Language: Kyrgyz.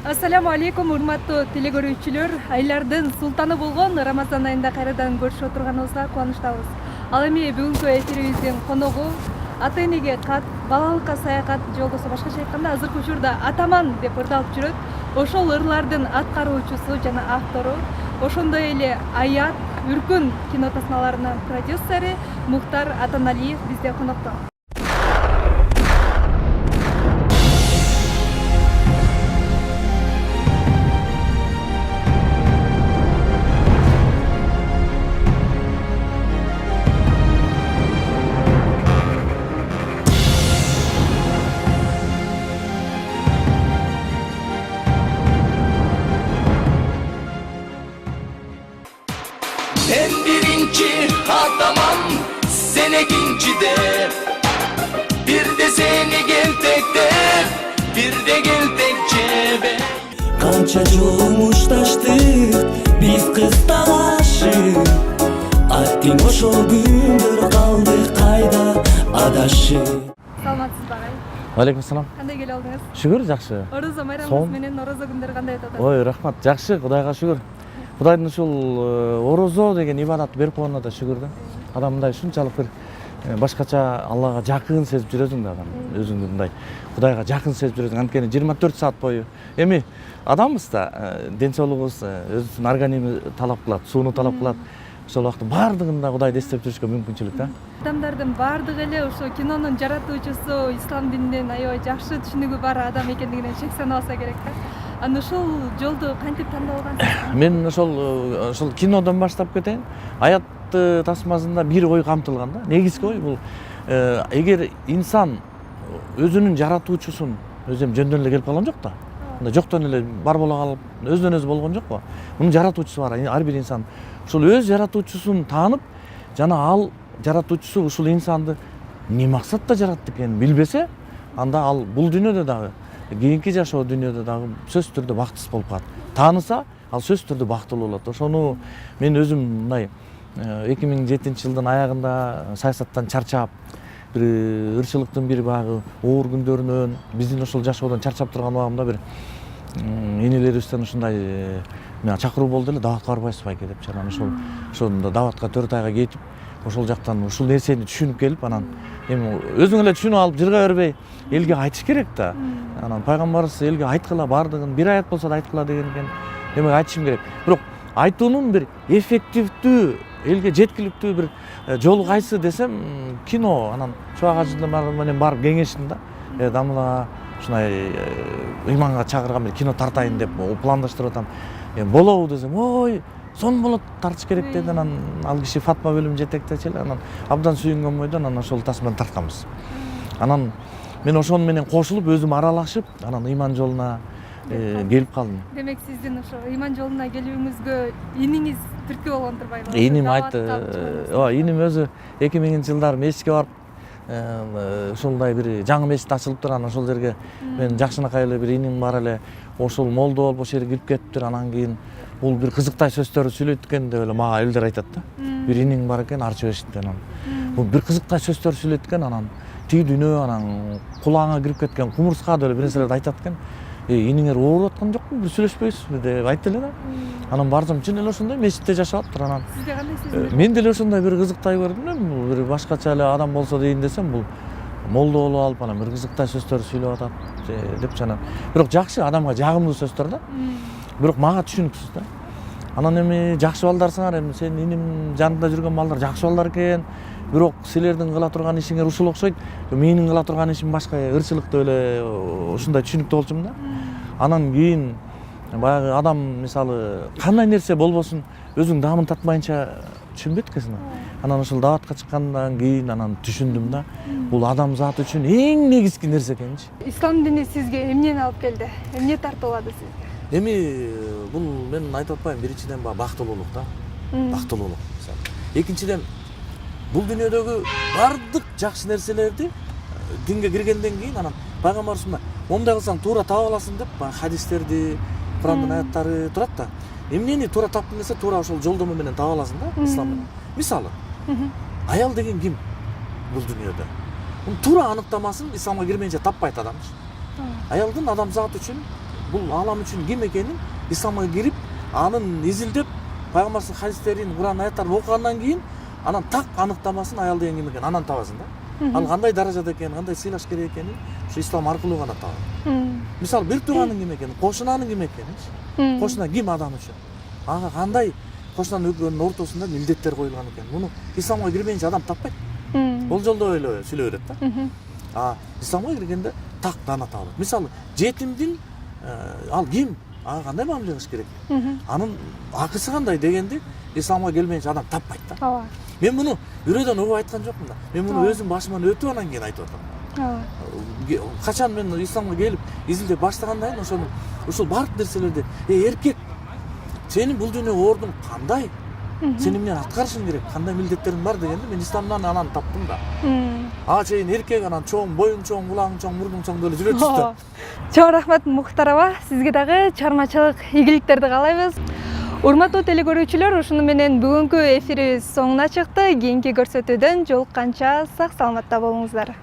Ассаламу алейкум, урматтуу телекөрүүчүлөр. Айлардын султаны болгон Рамазан айында кайрадан көрүшүп отурганыбызга кубанычтабыз. Ал эми бүгүнкү эфирибиздин коногу ата энеге кат, балалыкка саякат же болбосо башкача айтканда азыркы учурда атаман деп ырдалып жүрөт. Ошол ырлардын аткаруучусу жана автору, ошондой эле Аят, Үркүн кино тасмаларынын продюсери Мухтар Атаналиев бизде конокто. Ben birinci ataman, sen ikinci de. Bir de seni gel tek de, bir de gel tek cebe. Kança cumuştaştık, biz kızda aşık. Attın oşo gündür kaldık kayda adaşık. Саламатсызбы агай? Алейкум салам. Кандай келе алдыңыз? Шүгүр, жакшы. Орозо майрамыбыз менен орозо күндөрү кандай өтөт? Ой, рахмат. Жакшы, Кудайга шүгүр. Кудайдын ушул орозо деген ибадат берип койгонуна да шүгүр да. Адам мындай ушунчалык бир башкача Аллага жакын сезип жүрөсүң да адам. Өзүңдү мындай Кудайга жакын сезип жүрөсүң. Анткени 24 саат бою эми адамбыз да, ден соолугубуз өзүнүн организми талап кылат, сууну талап кылат. Ошол убакта баардыгында Кудайды эстеп жүрүшкө мүмкүнчүлүк да. Адамдардын баардыгы эле ошо кинонун жаратуучусу, ислам дининен аябай жакшы түшүнүгү бар адам экендигинен шек санабаса керек да. Аны ушул жолду кантип тандап алгансыз? Мен ошол кинодон баштап кетейин. Аят тасмасында бир ой камтылган да. Негизги ой бул эгер инсан өзүнүн жаратуучусун өзүм жөндөн эле келип калган жок да. Мындай жоктон эле бар боло калып, өзүнөн өзү болгон жок го. Мунун жаратуучусу бар, ар бир инсан. Ушул өз жаратуучусун таанып, жана ал жаратуучусу ушул инсанды эмне максатта жаратты экенин билбесе, анда ал бул дүйнөдө дагы, кийинки жашоо дүйнөдө дагы сөзсүз түрдө бактысыз болуп калат. Тааныса, ал сөзсүз түрдө бактылуу болот. Ошону мен өзүм мындай 2007-жылдын аягында саясаттан чарчап, бир ырчылыктын бир багы оор күндөрүнөн, биздин ошол жашоодон чарчап турган убагымда бир энелерибизден ушундай чакыруу болду эле, даватка барбайсызбы айке деп. Анан ошондо даватка 4 айга кетип, ошол жактан ушул нерсени түшүнүп келип, анан эми өзүң эле түшүнүп алып жырга бербей элге айтыш керек да. Анан пайгамбарыбыз элге айткыла, бардыгын бир аят болсо да айткыла деген экен. Демек айтышым керек. Бирок айтуунун бир эффективдүү, элге жеткиликтүү бир жолу кайсы десем, кино. Анан Чубак ажылар менен барып кеңештим да. Дамла ушундай ыйманга чакырган бир кино тартайын деп пландаштырып атам. Болобу десем, ой, сон болот, тартыш керек деди. Анан ал киши Фатма бөлүм жетектечи эле. Анан абдан сүйүнгөн бойдон анан ошол тасманы тартканбыз. Анан мен ошону менен кошулуп, өзүм аралашып, анан ыйман жолуна келип калдым. Демек сиздин ошо ыйман жолуна келүүңүзгө иниңиз түрткү болгон турбайбы? Иним айтты. Ооба, иним өзү 2000-жылдары мечитке барып, ушундай бир жаңы мечит ачылып турган ошол жерге мен жакшынакай эле бир иним бар эле, ошол молдо болуп ошол жерге кирип кетиптир. Анан кийин бул бир кызыктай сөздөрдү сүйлөйт экен деп эле мага элдер айтат да. Бир иниң бар экен, Арчыбештен. Анан бул бир кызыктай сөздөрдү сүйлөйт экен, анан тиги дүйнө, анан кулағыңа кирип кеткен кумурска деп эле бир нерселерди айтат экен. Иниңер ооруп аткан жокпу, бир сүйлөшпөйсүзбү деп айтты эле да. Анан бардым, чын эле ошондой мечитте жашаптыр. Анан сизде кандай сезим? мен деле ошондой бир кызыктай көрдүм. Бир башкача эле адам болсо дейин десем, бул молдо болуп алып, анан бир кызыктай сөздөрдү сүйлөп атат деп жана. Бирок жакшы, адамга жагымдуу сөздөр да. Бирок мага түшүнүксүз да. Анан эми жакшы балдарсыңар, эми сен иним жанында жүргөн балдар жакшы балдар экен. Бирок силердин кыла турган ишиңер ушул окшойт. Менин кыла турган ишим башка, ырчылык деп эле ушундай түшүнүктүү болчумун да. Анан кийин баягы адам мисалы кандай нерсе болбосун өзүң даамын татмайынча түшүнбөйт экенсиң. Анан ошол даватка чыккандан кийин анан түшүндүм да. Бул адам заты үчүн эң негизги нерсе экенчи. Ислам дини сизге эмнени алып келди? Эмне тартуулады сизге? Эми бул мен айтып атпайм, биринчиден бактылуулук да. Бактылуулук. Экинчиден бул дүйнөдөгү бардык жакшы нерселерди динге киргенден кийин анан пайгамбарыбыз момундай кылсаң туура таап аласың деп хадистерди, Курандын аяттары турат да. Эмнени туура таптың десе, туура ошол жолдомо менен таап аласың да, ислам менен. Мисалы, аял деген ким бул дүйнөдө? Мунун туура аныктамасын исламга кирмейинче таппайт адамдар. Аялдын адамзат үчүн, бул алам үчүн ким экенин исламга кирип, анын изилдеп, пайгамбардын хадистерин, Куран аяттарын окугандан кийин анан так аныктамасын аял деген ким экенин анан табасың да. Ал кандай даражада экенин, кандай сыйлаш керек экенин ушу ислам аркылуу гана табат. Мисалы бир тууганын ким экенин, кошунанын ким экенин, кошуна ким адам үчүн, ага кандай кошунанын экөөнүн ортосунда милдеттер коюлган экен. Муну исламга кирмейинче адам таппайт. Болжолдоо эле сүйлөй берет да. Исламга киргенде так дана табылат. Мисалы жетимдин ал ким, ага кандай мамиле кылыш керек, анын акысы кандай дегенди исламга келмейинче адам таппайт да. Ооба. Мен муну үрөдөн угуп айткан жокмун да. Мен муну өзүм башыман өтүп анан кийин айтып атам. Качан мен исламга келип изилдеп баштагандан кийин ошону ушул баардык нерселерди эркек сенин бул дүйнөгө ордуң кандай? Сен эмне аткарышың керек? Кандай милдеттериң бар дегенди мен исламдан анан таптым да. Ага чейин эркек анан чоң, боюң чоң, кулагың чоң, мурдуң чоң деле жүрөт да. Чоң рахмат Мухтар аба. Сизге дагы чыгармачылык ийгиликтерди каалайбыз. Урматтуу телекөрүүчүлөр, ушуну менен бүгүнкү эфирибиз соңуна чыкты. Кийинки көрсөтүүдөн жолукканча сак саламатта болуңуздар.